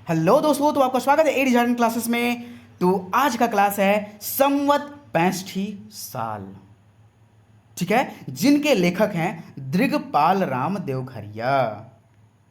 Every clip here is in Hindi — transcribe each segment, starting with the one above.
हेलो दोस्तों, तो आपका स्वागत है एडी झारखंड क्लासेस में। तो आज का क्लास है संवत 65 साल। ठीक है, जिनके लेखक हैं दृगपाल राम देवघरिया।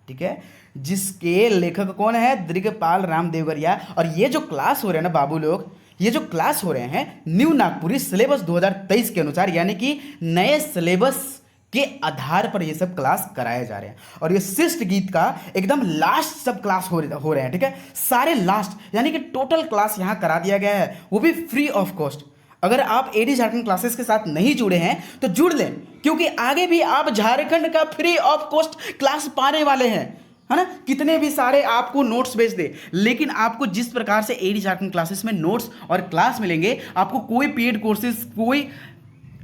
ठीक है, जिसके लेखक कौन है? दृगपाल राम देवघरिया। और ये जो क्लास हो रहे हैं ना बाबू लोग, ये जो क्लास हो रहे हैं न्यू नागपुरी सिलेबस 2023 के अनुसार, यानी कि नए सिलेबस के आधार पर ये सब क्लास कराए जा रहे हैं। और ये शिष्ट गीत का एकदम लास्ट सब क्लास हो रहे हैं। ठीक है, सारे लास्ट, यानी कि टोटल क्लास यहाँ करा दिया गया है, वो भी फ्री ऑफ कॉस्ट। अगर आप एडी झारखंड क्लासेस के साथ नहीं जुड़े हैं तो जुड़ लें, क्योंकि आगे भी आप झारखंड का फ्री ऑफ कॉस्ट क्लास पाने वाले हैं, है ना। कितने भी सारे आपको नोट्स भेज दे, लेकिन आपको जिस प्रकार से एडी झारखंड क्लासेस में नोट्स और क्लास मिलेंगे, आपको कोई पेड कोर्सेज कोई,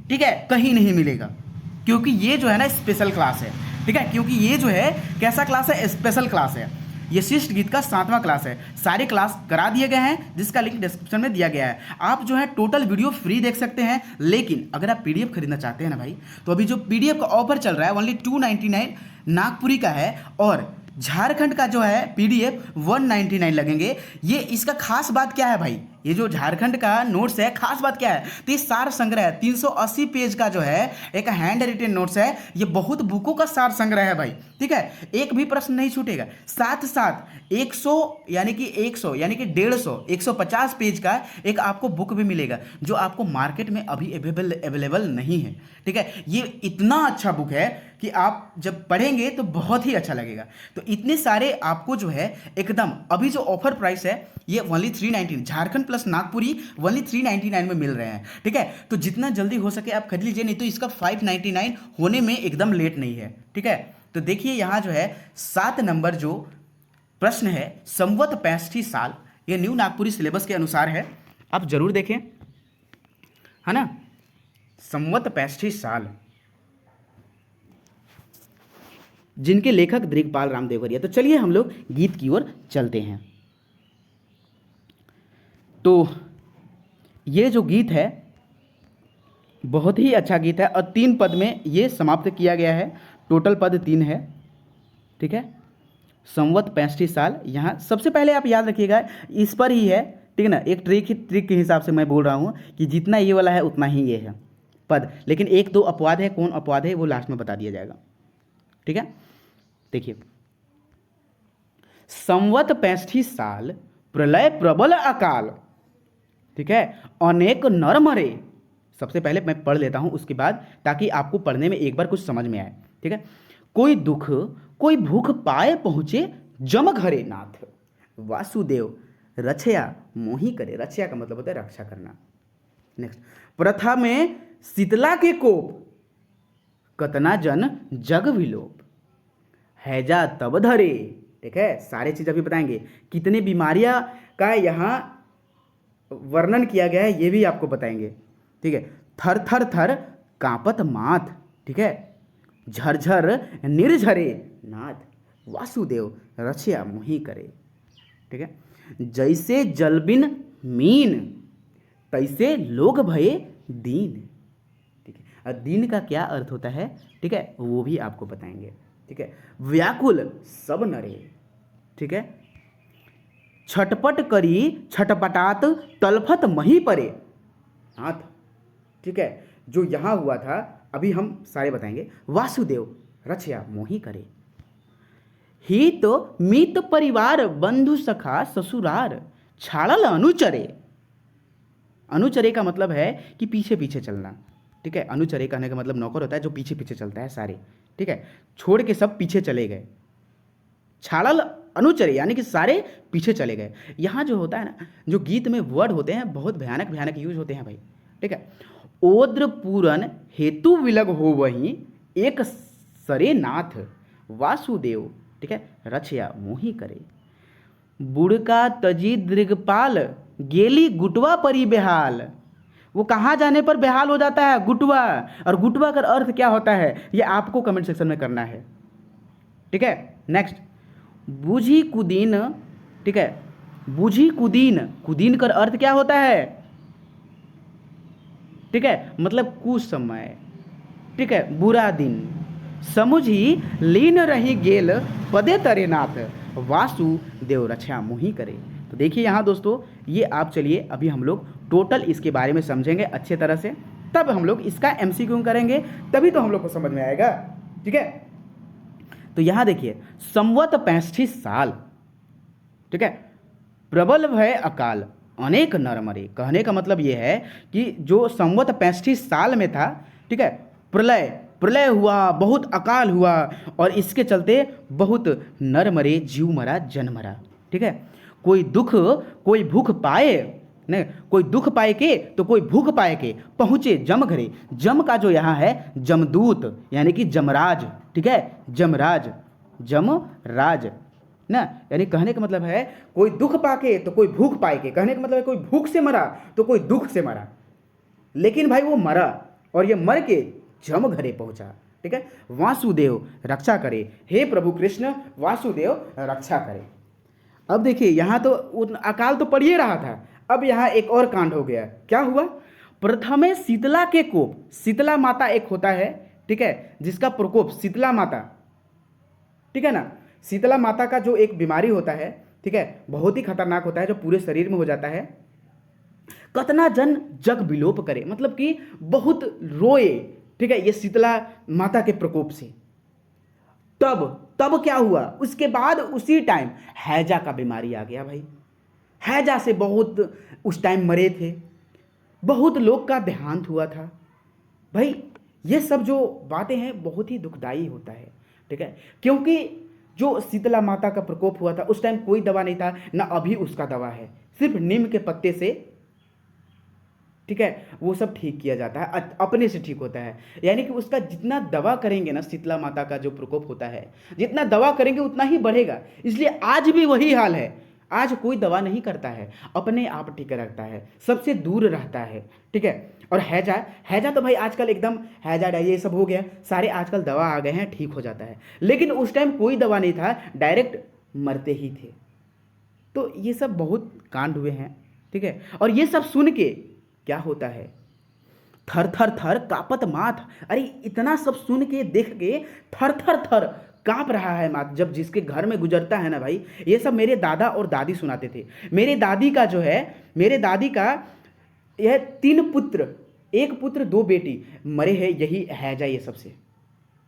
ठीक है, कहीं नहीं मिलेगा। क्योंकि ये जो है ना स्पेशल क्लास है। ठीक है, क्योंकि ये जो है कैसा क्लास है? स्पेशल क्लास है। ये शिष्ट गीत का 7वां क्लास है। सारे क्लास करा दिए गए हैं, जिसका लिंक डिस्क्रिप्शन में दिया गया है। आप जो है टोटल वीडियो फ्री देख सकते हैं, लेकिन अगर आप पीडीएफ खरीदना चाहते हैं ना भाई, तो अभी जो पीडीएफ का ऑफर चल रहा है ओनली 299 नागपुरी का है, और झारखंड का जो है पीडीएफ 199 लगेंगे। ये इसका खास बात क्या है भाई? ये जो झारखंड का नोट्स है, खास बात क्या है? तो ये सार संग्रह है, 380 पेज का जो है एक हैंड रिटेन नोट्स है। ये बहुत बुकों का सार संग्रह है भाई। ठीक है, एक भी प्रश्न नहीं छूटेगा। साथ साथ 100 यानी कि 150 150 पेज का एक आपको बुक भी मिलेगा, जो आपको मार्केट में अभी अवेलेबल नहीं है। ठीक है, ये इतना अच्छा बुक है कि आप जब पढ़ेंगे तो बहुत ही अच्छा लगेगा। तो इतने सारे आपको जो है एकदम अभी जो ऑफर प्राइस है ये only 399, Jharkhand plus Nagpuri only 399 में मिल रहे हैं। ठीक है, तो जितना जल्दी हो सके आप खरीद लीजिए, नहीं तो इसका 599 होने में एकदम लेट नहीं है। ठीक है, तो देखिए यहाँ जो है 7 नंबर जो प्रश्न है, संवत 65 साल, ये न्यू नागपुरी सिलेबस के अनुसार है। आप जरूर देखें, है ना। संवत 65 साल, जिनके लेखक दृगपाल राम देवघरिया। तो चलिए हम लोग गीत की ओर चलते हैं। तो ये जो गीत है बहुत ही अच्छा गीत है, और 3 पद में ये समाप्त किया गया है। टोटल पद 3 है। ठीक है, संवत 65 साल, यहाँ सबसे पहले आप याद रखिएगा इस पर ही है। ठीक है ना, एक ट्रिक के हिसाब से मैं बोल रहा हूँ कि जितना ये वाला है उतना ही ये है पद, लेकिन 1-2 अपवाद है। कौन अपवाद है वो लास्ट में बता दिया जाएगा। ठीक है, देखिए, संवत 65 साल, प्रलय प्रबल अकाल। ठीक है, अनेक नर मरे। सबसे पहले मैं पढ़ लेता हूं उसके बाद, ताकि आपको पढ़ने में एक बार कुछ समझ में आए। ठीक है, कोई दुख कोई भूख पाए पहुंचे जम घरे नाथ, वासुदेव रक्षया मोही करे। रक्षया का मतलब होता है रक्षा करना। नेक्स्ट, प्रथा में शीतला के कोप, कतना जन जग विलोप, हैजा तब धरे। ठीक है, सारे चीज अभी बताएंगे। कितने बीमारियां का यहाँ वर्णन किया गया है ये भी आपको बताएंगे। ठीक है, थर थर थर कांपत माथ। ठीक है, झरझर निर्झरे नाथ, वासुदेव रक्षया मोही करे। ठीक है, जैसे जलबिन मीन, तैसे लोग भये दीन। ठीक है, और दीन का क्या अर्थ होता है, ठीक है, वो भी आपको बताएंगे। ठीक है, व्याकुल सब नरे। ठीक है, छटपट करी छटपटात तलफत मही परे नाथ। ठीक है, जो यहाँ हुआ था अभी हम सारे बताएंगे। वासुदेव रक्षया मोही करे, हित मित परिवार बंधु सखा ससुरार, छाड़ल अनुचरे। अनुचरे का मतलब है कि पीछे पीछे चलना। ठीक है, अनुचरे कहने का मतलब नौकर होता है जो पीछे पीछे चलता है सारे। ठीक है, छोड़ के सब पीछे चले गए। छाड़ल अनुचरे यानी कि सारे पीछे चले गए। यहाँ जो होता है ना, जो गीत में वर्ड होते हैं बहुत भयानक भयानक यूज होते हैं भाई। ठीक है, ओद्र पूरन हेतु विलग हो वही एक सरे नाथ, वासुदेव। ठीक है, रक्षया मोही करे, बुड़का तजी दृगपाल, गेली गुटवा परी बेहाल। वो कहाँ जाने पर बेहाल हो जाता है? गुटवा। और गुटवा का अर्थ क्या होता है ये आपको कमेंट सेक्शन में करना है। ठीक है, नेक्स्ट, बूझी कुदीन। ठीक है, बूझी कुदीन, कुदीन का अर्थ क्या होता है? ठीक है, मतलब कुसमय। ठीक है, बुरा दिन। समुझी लीन रही गेल पदे तरे नाथ, वासुदेव रक्षा मोहि करे। तो देखिए यहाँ दोस्तों, ये आप चलिए अभी हम लोग टोटल इसके बारे में समझेंगे अच्छे तरह से, तब हम लोग इसका एमसीक्यू करेंगे, तभी तो हम लोग को समझ में आएगा। ठीक है, तो यहाँ देखिए, संवत 65 साल, ठीक है, प्रबल भय अकाल अनेक नर मरे। कहने का मतलब ये है कि जो संवत 65 साल में था, ठीक है, प्रलय हुआ, बहुत अकाल हुआ, और इसके चलते बहुत नर मरे, जीव मरा, जन मरा। ठीक है, कोई दुख कोई भूख पाए, नहीं कोई दुख पाए के तो कोई भूख पाए के, पहुँचे जम घरे। जम का जो यहाँ है जमदूत, यानी कि जमराज। ठीक है, जमराज, जमराज ना, यानी कहने का मतलब है कोई दुख पाके तो कोई भूख पाए के। कहने का मतलब है कोई भूख से मरा तो कोई दुख से मरा, लेकिन भाई वो मरा और ये मर के जम घरे पहुंचा। ठीक है, वासुदेव रक्षा करे, हे प्रभु कृष्ण वासुदेव रक्षा करे। अब देखिए यहाँ तो अकाल तो पड़ ही रहा था, अब यहाँ एक और कांड हो गया। क्या हुआ? प्रथमे शीतला के कोप, शीतला माता एक होता है, ठीक है, जिसका प्रकोप शीतला माता, ठीक है ना, शीतला माता का जो एक बीमारी होता है, ठीक है, बहुत ही खतरनाक होता है, जो पूरे शरीर में हो जाता है। कतना जन जग विलोप करे, मतलब कि बहुत रोए, ठीक है, ये शीतला माता के प्रकोप से। तब क्या हुआ? उसके बाद उसी टाइम हैजा का बीमारी आ गया भाई। हैजा से बहुत उस टाइम मरे थे, बहुत लोग का देहांत हुआ था भाई। ये सब जो बातें हैं बहुत ही दुखदाई होता है, ठीक है, क्योंकि जो शीतला माता का प्रकोप हुआ था उस टाइम कोई दवा नहीं था, ना अभी उसका दवा है, सिर्फ नीम के पत्ते से, ठीक है, वो सब ठीक किया जाता है, अपने से ठीक होता है। यानी कि उसका जितना दवा करेंगे ना, शीतला माता का जो प्रकोप होता है, जितना दवा करेंगे उतना ही बढ़ेगा। इसलिए आज भी वही हाल है, आज कोई दवा नहीं करता है, अपने आप ठीक रखता है, सबसे दूर रहता है। ठीक है, और हैजा तो भाई आजकल एकदम हैजा डायरिया ये सब हो गया, सारे आजकल दवा आ गए हैं, ठीक हो जाता है। लेकिन उस टाइम कोई दवा नहीं था, डायरेक्ट मरते ही थे। तो ये सब बहुत कांड हुए हैं, ठीक है, और ये सब सुन के क्या होता है, थर थर थर कापत माथ। अरे इतना सब सुन के देख के थर थर थर कांप रहा है माथ, जब जिसके घर में गुजरता है ना भाई। ये सब मेरे दादा और दादी सुनाते थे। मेरे दादी का जो है, मेरे दादी का यह 3 पुत्र, 1 पुत्र 2 बेटी मरे हैं, यही हैजा ये सबसे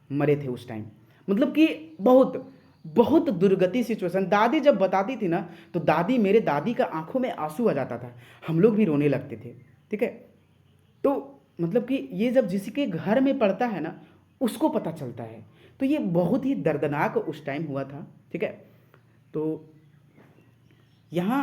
मरे थे उस टाइम। मतलब कि बहुत बहुत दुर्गति सिचुएशन। दादी जब बताती थी ना, तो मेरे दादी का आंखों में आंसू आ जाता था, हम लोग भी रोने लगते थे। ठीक है, तो मतलब कि ये जब जिसके घर में पड़ता है ना, उसको पता चलता है। तो ये बहुत ही दर्दनाक उस टाइम हुआ था। ठीक है, तो यहाँ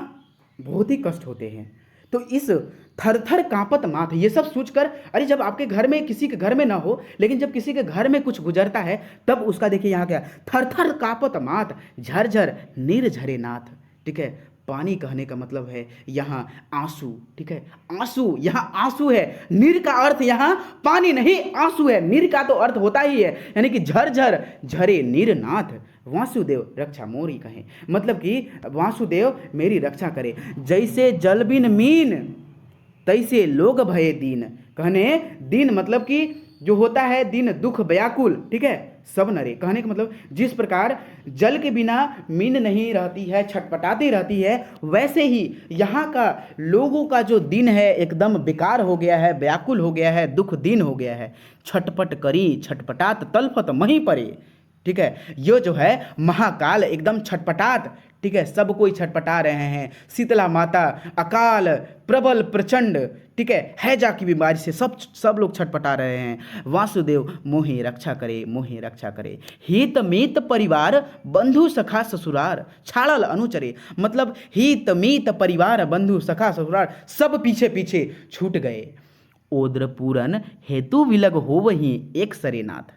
बहुत ही कष्ट होते हैं। तो इस थर थर कांपत माथ, ये सब सोचकर, अरे जब आपके घर में, किसी के घर में ना हो, लेकिन जब किसी के घर में कुछ गुजरता है, तब उसका देखिए यहाँ क्या, थर थर कांपत माथ, झरझर नीर झरे नाथ। ठीक है, पानी कहने का मतलब है यहाँ आंसू। ठीक है, आंसू, यहाँ आंसू है। नीर का अर्थ यहाँ पानी नहीं, आंसू है। नीर का तो अर्थ होता ही है, यानी कि झरझर झरे नीर नाथ, वासुदेव रक्षा मोरी कहें, मतलब कि वासुदेव मेरी रक्षा करे। जैसे जल बिन मीन तैसे लोग भये दीन। कहने दीन मतलब कि जो होता है दिन, दुख, व्याकुल, ठीक है, सब नरे। कहने का मतलब जिस प्रकार जल के बिना मीन नहीं रहती है, छटपटाती रहती है, वैसे ही यहाँ का लोगों का जो दिन है एकदम बेकार हो गया है, व्याकुल हो गया है, दुख दिन हो गया है। छटपट करी छटपटात तलफत मही परे। ठीक है, ये जो है महाकाल एकदम छटपटात, ठीक है, सब कोई छटपटा रहे हैं। शीतला माता, अकाल, प्रबल, प्रचंड, ठीक है, हैजा की बीमारी से सब लोग छटपटा रहे हैं। वासुदेव मोहि रक्षा करे, मोहि रक्षा करे। हित मीत परिवार बंधु सखा ससुरार छाड़ल अनुचरे। मतलब हित मीत परिवार बंधु सखा ससुरार सब पीछे पीछे छूट गए। ओद्र पूरन हेतु विलग हो वही एक सरेनाथ।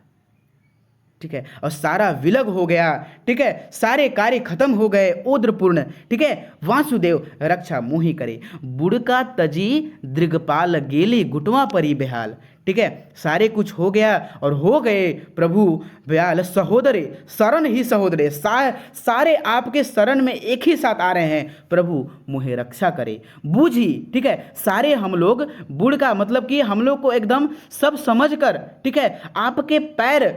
ठीक है, और सारा विलग हो गया। ठीक है, सारे कार्य खत्म हो गए, ओद्रपूर्ण। ठीक है, वासुदेव रक्षा मोहि करे। बुड़का तजी दृगपाल गेली गुटवा परी बेहाल। ठीक है, सारे कुछ हो गया और हो गए प्रभु बेहाल। सहोदरे शरण ही सहोदरे, सारे आपके शरण में एक ही साथ आ रहे हैं, प्रभु मोहि रक्षा करे। बूझी, ठीक है, सारे हम लोग, बुड़का मतलब कि हम लोग को एकदम सब समझ कर, ठीक है, आपके पैर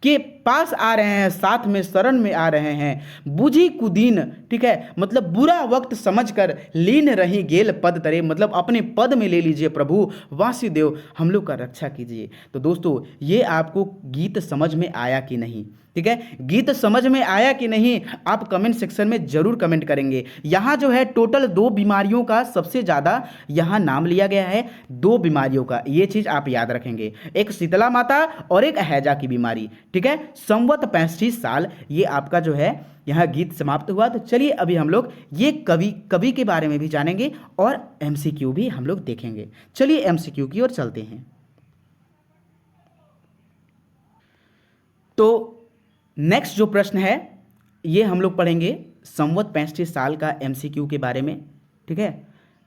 के पास आ रहे हैं, साथ में शरण में आ रहे हैं, बुझी कुदीन, ठीक है, मतलब बुरा वक्त समझकर लीन रही गेल पद तरे, मतलब अपने पद में ले लीजिए प्रभु वासुदेव, हम लोग का रक्षा कीजिए। तो दोस्तों ये आपको गीत समझ में आया कि नहीं, ठीक है, गीत समझ में आया कि नहीं, आप कमेंट सेक्शन में जरूर कमेंट करेंगे। यहाँ जो है टोटल 2 बीमारियों का सबसे ज़्यादा यहाँ नाम लिया गया है, 2 बीमारियों का, ये चीज़ आप याद रखेंगे, एक शीतला माता और एक हैजा की बीमारी, ठीक है। संवत 65 साल, ये आपका जो है यहाँ गीत समाप्त हुआ। तो चलिए अभी हम लोग ये कवि के बारे में भी जानेंगे और एमसीक्यू भी हम लोग देखेंगे। चलिए एमसीक्यू की ओर चलते हैं। तो नेक्स्ट जो प्रश्न है ये हम लोग पढ़ेंगे संवत 65 साल का एमसीक्यू के बारे में, ठीक है,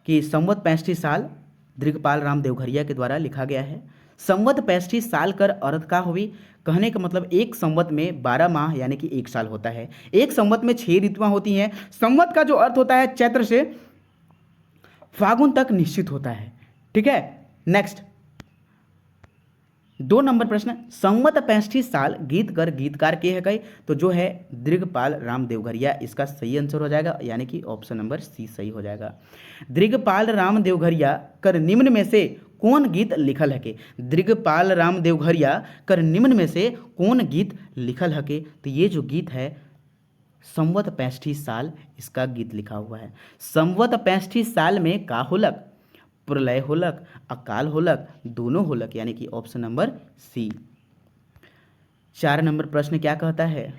कि संवत 65 साल दृगपाल राम देवघरिया के द्वारा लिखा गया है। संवत 65 साल कर अर्थ का हुई, कहने का मतलब एक संवत में 12 माह यानी कि 1 साल होता है। एक संवत में 6 ऋतुआं होती हैं। संवत का जो अर्थ होता है चैत्र से फागुन तक निश्चित होता है, ठीक है। नेक्स्ट 2 नंबर प्रश्न, संवत 65 साल गीत कर गीतकार के है कई, तो जो है दृगपाल राम देवघरिया, इसका सही आंसर हो जाएगा, यानी कि ऑप्शन नंबर सी सही हो जाएगा। दृगपाल राम देवघरिया कर निम्न में से कौन गीत लिखल हके, दृगपाल राम देवघरिया कर निम्न में से कौन गीत लिखल हके, तो ये जो गीत है संवत 65 साल, इसका गीत लिखा हुआ है। संवत 65 साल में का होलक, प्रलय होलक, अकाल होलक, दोनों होलक, यानी कि ऑप्शन नंबर सी। 4 नंबर प्रश्न क्या कहता है,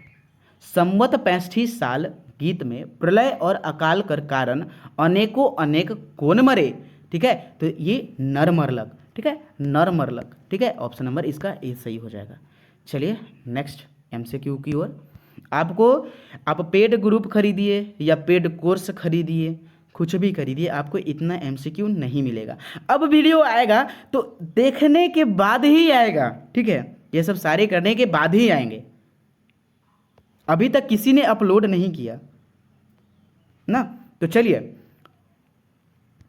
संवत 65 साल गीत में प्रलय और अकाल कर कारण अनेकों अनेक कौन मरे, ठीक है, तो ये नर मरलक, ठीक है, नर मरलक, ठीक है, ऑप्शन नंबर इसका ए सही हो जाएगा। चलिए नेक्स्ट एमसीक्यू की ओर। आप पेड ग्रुप खरीदिए या पेड कोर्स खरीदिए, कुछ भी खरीदिए, आपको इतना एमसीक्यू नहीं मिलेगा। अब वीडियो आएगा तो देखने के बाद ही आएगा, ठीक है, ये सब सारे करने के बाद ही आएंगे, अभी तक किसी ने अपलोड नहीं किया ना। तो चलिए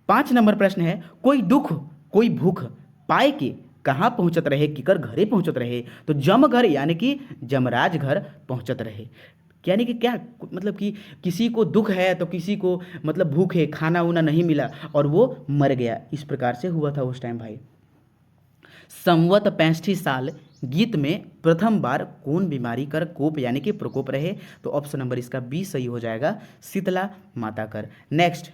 5 नंबर प्रश्न है, कोई दुख कोई भूख पाए के कहाँ पहुँचत रहे, किकर घरे पहुँचत रहे, तो जम घर यानी कि जमराज घर पहुँचत रहे, यानी कि क्या मतलब कि किसी को दुख है तो किसी को मतलब भूख है, खाना उना नहीं मिला और वो मर गया, इस प्रकार से हुआ था उस टाइम भाई। संवत 65 साल गीत में प्रथम बार कौन बीमारी कर कोप यानी कि प्रकोप रहे, तो ऑप्शन नंबर इसका बी सही हो जाएगा, शीतला माता कर। नेक्स्ट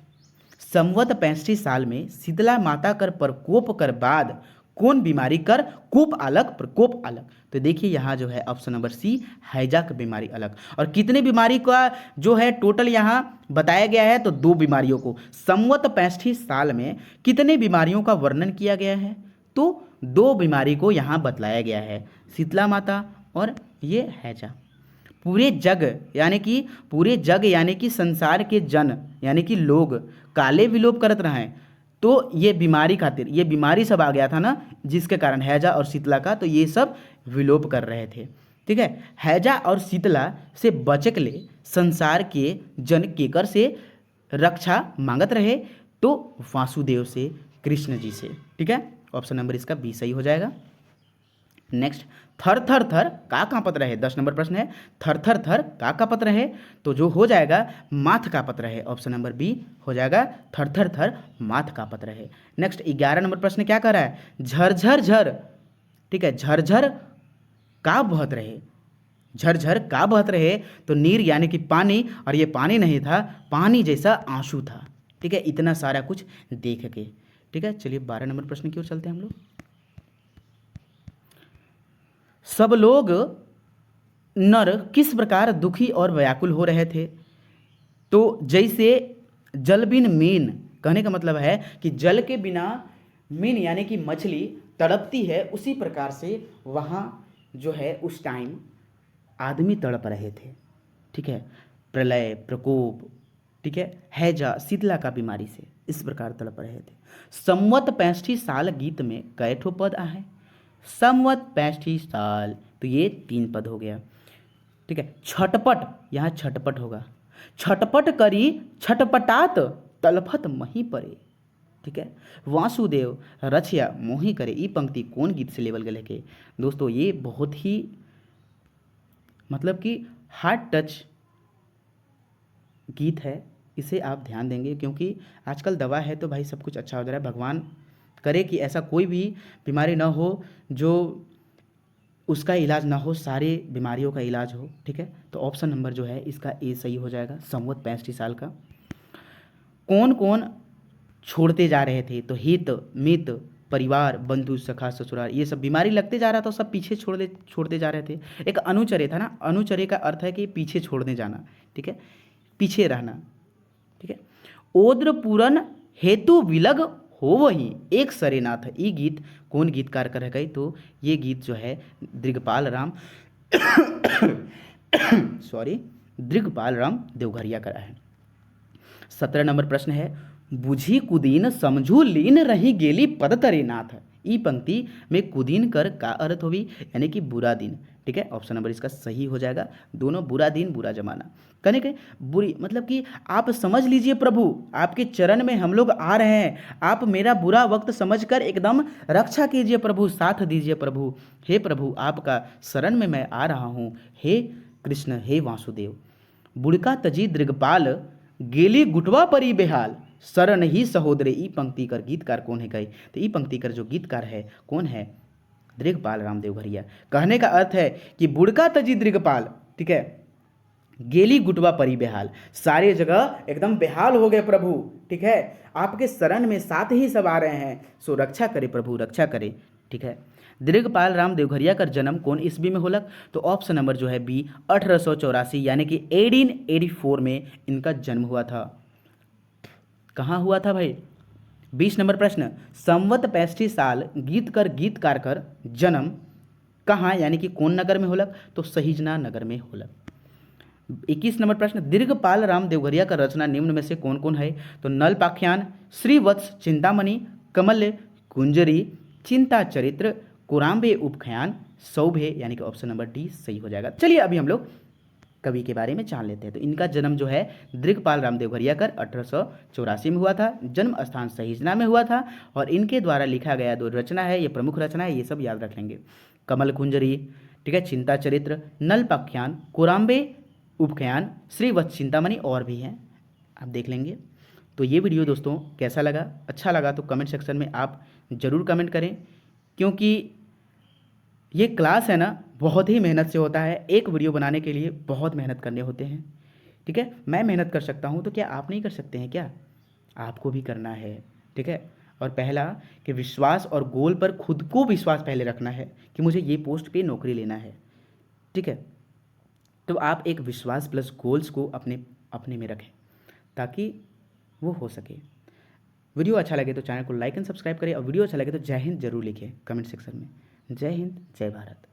संवत 65 साल में शीतला माता कर प्रकोप कर बाद कौन बीमारी कर कोप अलग प्रकोप अलग, तो देखिए यहाँ जो है ऑप्शन नंबर सी हैजा की बीमारी अलग। और कितने बीमारी का जो है टोटल यहाँ बताया गया है, तो 2 बीमारियों को संवत 65 साल में कितने बीमारियों का वर्णन किया गया है, तो 2 बीमारी को यहाँ बतलाया गया है, शीतला माता और ये हैजा। पूरे जग यानी कि संसार के जन यानी कि लोग काले विलोप करत रहे, तो ये बीमारी खातिर ये बीमारी सब आ गया था ना, जिसके कारण हैजा और शीतला का, तो ये सब विलोप कर रहे थे, ठीक है। हैजा और शीतला से बचे के लिए संसार के जन केकर से रक्षा मांगत रहे, तो वासुदेव से, कृष्ण जी से, ठीक है, ऑप्शन नंबर इसका बी सही हो जाएगा। नेक्स्ट थर थर थर का कांपत रहे, 10 नंबर प्रश्न है, थर थर थर का कांपत रहे, तो जो हो जाएगा माथ कांपत रहे, ऑप्शन नंबर बी हो जाएगा, थर थर थर माथ कांपत रहे। नेक्स्ट 11 नंबर प्रश्न क्या कर रहा है, झरझर झर, ठीक है, झरझर का बहत रहे, झरझर का बहत रहे, तो नीर यानी कि पानी, और ये पानी नहीं था, पानी जैसा आंसू था, ठीक है, इतना सारा कुछ देख के, ठीक है। चलिए 12 नंबर प्रश्न की ओर चलते हैं हम लोग। सब लोग नर किस प्रकार दुखी और व्याकुल हो रहे थे, तो जैसे जल बिन मीन, कहने का मतलब है कि जल के बिना मीन यानी कि मछली तड़पती है, उसी प्रकार से वहाँ जो है उस टाइम आदमी तड़प रहे थे, ठीक है, प्रलय प्रकोप, ठीक है, हैजा शीतला का बीमारी से इस प्रकार तड़प रहे थे। संवत 65 साल गीत में कई ठो पद आए, संवत 65 साल, तो ये 3 पद हो गया, ठीक है। छटपट, यहाँ छटपट होगा, छटपट करी छटपटात तलफत मही परे, ठीक है। वासुदेव रचिया मोही करे, ई पंक्ति कौन गीत से लेवल गए के, दोस्तों ये बहुत ही मतलब कि हार्ट टच गीत है, इसे आप ध्यान देंगे, क्योंकि आजकल दवा है तो भाई सब कुछ अच्छा हो जा रहा है। भगवान करे कि ऐसा कोई भी बीमारी ना हो जो उसका इलाज ना हो, सारे बीमारियों का इलाज हो। ठीक है, तो ऑप्शन नंबर जो है इसका ए सही हो जाएगा, संवत 65 साल का। कौन कौन छोड़ते जा रहे थे? तो हित, मित, परिवार, बंधु, सखा, ससुराल, ये सब बीमारी लगते जा रहा था, सब पीछे छोड़ते जा रहे थे। एक अनुचर्य था ना, अनुचर्य का अर्थ है कि पीछे छोड़ने जाना। ठीक है, पीछे रहना। ठीक है, ओद्र पूरन हेतु विलग हो वही एक सरेनाथ, ये गीत कौन गीतकार कर गए? तो ये गीत जो है दिग्पाल राम सॉरी, दिग्पाल राम देवघरिया का है। 17 नंबर प्रश्न है, बुझी कुदीन समझू लीन रही गेली पद तरे नाथ। ई पंक्ति में कुदीन कर का अर्थ होगी, यानी कि बुरा दिन। ठीक है, ऑप्शन नंबर इसका सही हो जाएगा, दोनों बुरा दिन बुरा जमाना। कहने के बुरी मतलब कि आप समझ लीजिए प्रभु, आपके चरण में हम लोग आ रहे हैं, आप मेरा बुरा वक्त समझकर एकदम रक्षा कीजिए प्रभु, साथ दीजिए प्रभु। हे प्रभु, आपका शरण में मैं आ रहा हूँ, हे कृष्ण, हे वासुदेव। बुड़का तजी दृगपाल गेली गुटवा परी बेहाल, शरण ही सहोदरे। ई पंक्ति कर गीतकार कौन है गए? तो ई पंक्ति कर जो गीतकार है कौन है? दृगपाल राम देवघरिया। कहने का अर्थ है कि बुड़का तजी दृगपाल, ठीक है, गेली गुटवा परी बेहाल, सारे जगह एकदम बेहाल हो गए प्रभु। ठीक है, आपके शरण में साथ ही सब आ रहे हैं, सो रक्षा करे प्रभु, रक्षा करे। ठीक है, दृगपाल राम देवघरिया का जन्म कौन ईस्वी में होलक? तो ऑप्शन नंबर जो है बी 1884 यानी कि 1884 में इनका जन्म हुआ था। कहाँ हुआ था भाई? 20 नंबर प्रश्न, संवत 65 साल गीतकार कर जन्म कहाँ यानी कि कौन नगर में होलक? तो सहिजना नगर में होलक। 21 नंबर प्रश्न, दीर्घपाल राम देवघरिया का रचना निम्न में से कौन कौन है? तो नलपाख्यान, श्रीवत्स, चिंतामणि, कमल कुंजरी, चिंता चरित्र, कुराम्बे उपख्यान, सौभे, यानी कि ऑप्शन नंबर डी सही हो जाएगा। चलिए अभी हम लोग कवि के बारे में जान लेते हैं। तो इनका जन्म जो है दृगपाल राम देवघरियाकर 1884 में हुआ था, जन्म स्थान सहिजना में हुआ था, और इनके द्वारा लिखा गया दो रचना है, ये प्रमुख रचना है, ये सब याद रख लेंगे। कमल कुंजरी, ठीक है, चिंता चरित्र, नलपाख्यान, कुराम्बे उपख्यान, श्रीवत्स, चिंतामणि, और भी हैं, आप देख लेंगे। तो ये वीडियो दोस्तों कैसा लगा? अच्छा लगा तो कमेंट सेक्शन में आप ज़रूर कमेंट करें, क्योंकि ये क्लास है ना बहुत ही मेहनत से होता है, एक वीडियो बनाने के लिए बहुत मेहनत करने होते हैं। ठीक है, मैं मेहनत कर सकता हूँ तो क्या आप नहीं कर सकते हैं? क्या आपको भी करना है? ठीक है, और पहला कि विश्वास और गोल पर खुद को विश्वास पहले रखना है कि मुझे ये पोस्ट पे नौकरी लेना है। ठीक है, तो आप एक विश्वास प्लस गोल्स को अपने में रखें ताकि वो हो सके। वीडियो अच्छा लगे तो चैनल को लाइक एंड सब्सक्राइब करें, और वीडियो अच्छा लगे तो जय हिंद जरूर लिखें कमेंट सेक्शन में। जय हिंद, जय भारत।